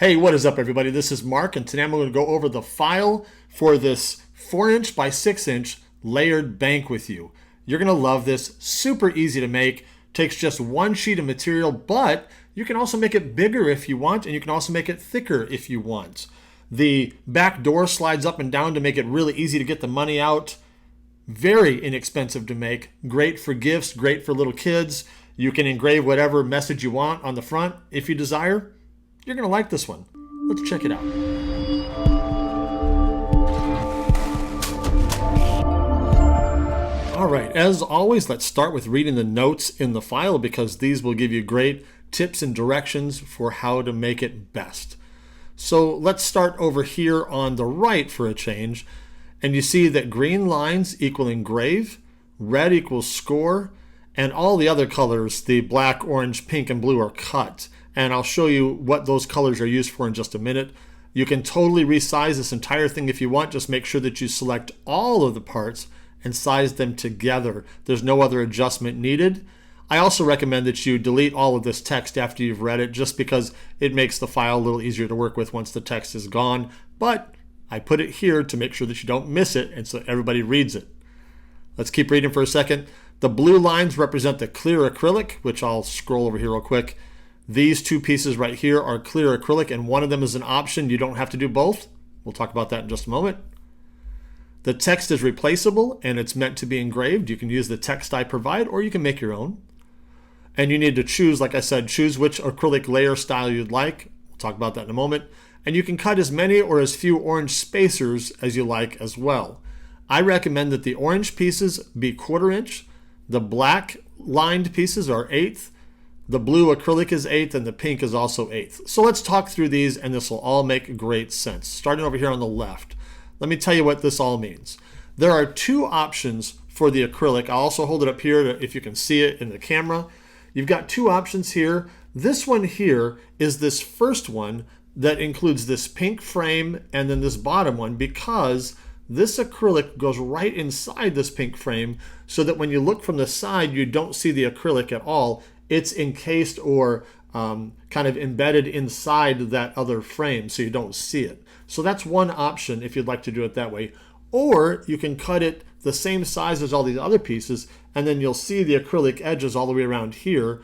Hey, what is up everybody? This is Mark and today I'm going to go over the file for this 4" by 6" layered bank with you. You're going to love this. Super easy to make. Takes just one sheet of material, but you can also make it bigger if you want, and you can also make it thicker if you want. The back door slides up and down to make it really easy to get the money out. Very inexpensive to make. Great for gifts, great for little kids. You can engrave whatever message you want on the front if you desire. You're going to like this one. Let's check it out. All right, as always, let's start with reading the notes in the file because these will give you great tips and directions for how to make it best. So let's start over here on the right for a change. And you see that green lines equal engrave, red equals score, and all the other colors, the black, orange, pink, and blue, are cut. And I'll show you what those colors are used for in just a minute. You can totally resize this entire thing if you want. Just make sure that you select all of the parts and size them together. There's no other adjustment needed. I also recommend that you delete all of this text after you've read it, just because it makes the file a little easier to work with once the text is gone. But I put it here to make sure that you don't miss it and so everybody reads it. Let's keep reading for a second. The blue lines represent the clear acrylic, which I'll scroll over here real quick. These two pieces right here are clear acrylic, and one of them is an option. You don't have to do both. We'll talk about that in just a moment. The text is replaceable, and it's meant to be engraved. You can use the text I provide, or you can make your own. And you need to choose, like I said, choose which acrylic layer style you'd like. We'll talk about that in a moment. And you can cut as many or as few orange spacers as you like as well. I recommend that the orange pieces be 1/4 inch. The black lined pieces are 1/8. The blue acrylic is 1/8 and the pink is also 1/8. So let's talk through these and this will all make great sense. Starting over here on the left, let me tell you what this all means. There are two options for the acrylic. I'll also hold it up here if you can see it in the camera. You've got two options here. This one here is this first one that includes this pink frame and then this bottom one, because this acrylic goes right inside this pink frame so that when you look from the side, you don't see the acrylic at all. It's encased or kind of embedded inside that other frame so you don't see it. So that's one option if you'd like to do it that way. Or you can cut it the same size as all these other pieces and then you'll see the acrylic edges all the way around here.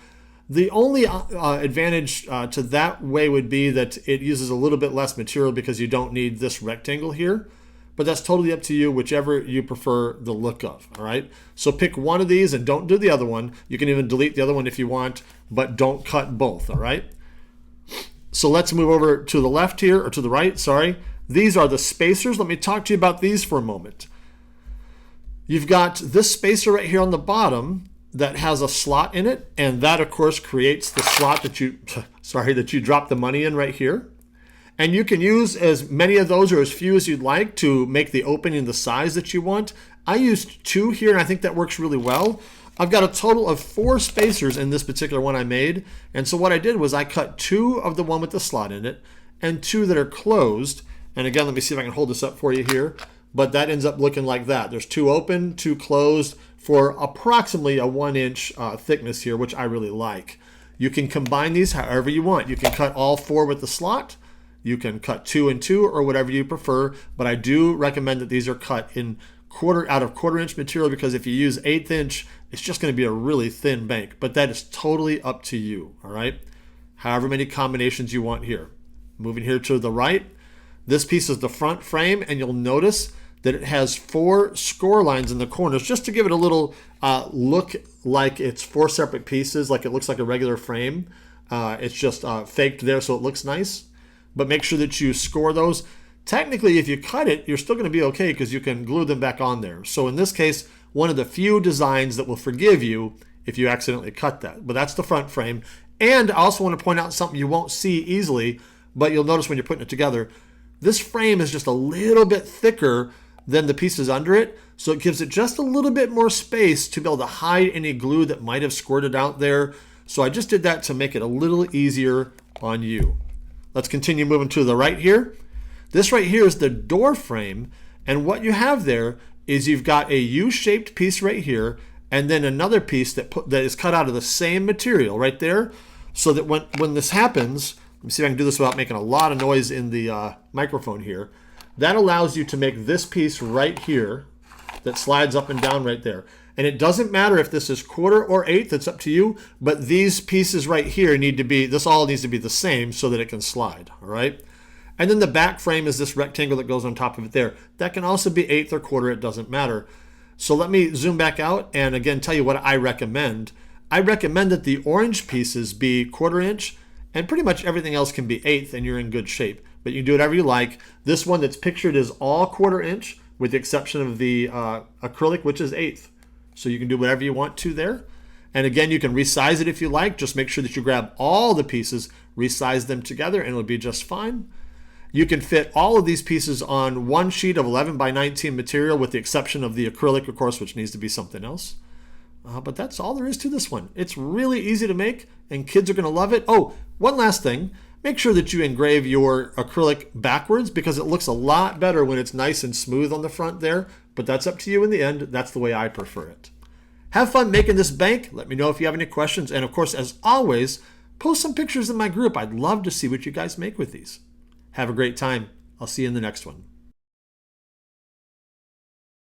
The only advantage to that way would be that it uses a little bit less material because you don't need this rectangle here. But that's totally up to you, whichever you prefer the look of, all right? So pick one of these and don't do the other one. You can even delete the other one if you want, but don't cut both, all right? So let's move over to the left here, or to the right, sorry. These are the spacers. Let me talk to you about these for a moment. You've got this spacer right here on the bottom that has a slot in it, and that of course creates the slot that you drop the money in right here. And you can use as many of those or as few as you'd like to make the opening the size that you want. I used 2 here and I think that works really well. I've got a total of 4 spacers in this particular one I made. And so what I did was I cut 2 of the one with the slot in it and 2 that are closed. And again, let me see if I can hold this up for you here. But that ends up looking like that. There's 2 open, 2 closed for approximately a 1-inch thickness here, which I really like. You can combine these however you want. You can cut all 4 with the slot. You can cut 2 and 2 or whatever you prefer, but I do recommend that these are cut in out of 1/4 inch material, because if you use 1/8 inch, it's just going to be a really thin bank, but that is totally up to you, all right? However many combinations you want here. Moving here to the right, this piece is the front frame, and you'll notice that it has 4 score lines in the corners just to give it a little look like it's 4 separate pieces, like it looks like a regular frame. It's just faked there so it looks nice. But make sure that you score those. Technically, if you cut it, you're still going to be okay because you can glue them back on there. So in this case, one of the few designs that will forgive you if you accidentally cut that. But that's the front frame. And I also want to point out something you won't see easily, but you'll notice when you're putting it together. This frame is just a little bit thicker than the pieces under it, so it gives it just a little bit more space to be able to hide any glue that might have squirted out there. So I just did that to make it a little easier on you. Let's continue moving to the right here. This right here is the door frame, and what you have there is you've got a U-shaped piece right here and then another piece that is cut out of the same material right there, so that when this happens, me see if I can do this without making a lot of noise in the microphone here. That allows you to make this piece right here that slides up and down right there. And it doesn't matter if this is quarter or eighth, it's up to you, but these pieces right here need to be, this all needs to be the same so that it can slide, all right? And then the back frame is this rectangle that goes on top of it there. That can also be eighth or quarter, it doesn't matter. So let me zoom back out and again tell you what I recommend. I recommend that the orange pieces be quarter inch and pretty much everything else can be eighth and you're in good shape. But you can do whatever you like. This one that's pictured is all quarter inch with the exception of the acrylic, which is eighth. So you can do whatever you want to there. And again, you can resize it if you like. Just make sure that you grab all the pieces, resize them together, and it'll be just fine. You can fit all of these pieces on one sheet of 11 by 19 material with the exception of the acrylic, of course, which needs to be something else. But that's all there is to this one. It's really easy to make and kids are going to love it. Oh, one last thing. Make sure that you engrave your acrylic backwards because it looks a lot better when it's nice and smooth on the front there. But that's up to you in the end. That's the way I prefer it. Have fun making this bank. Let me know if you have any questions. And of course, as always, post some pictures in my group. I'd love to see what you guys make with these. Have a great time. I'll see you in the next one.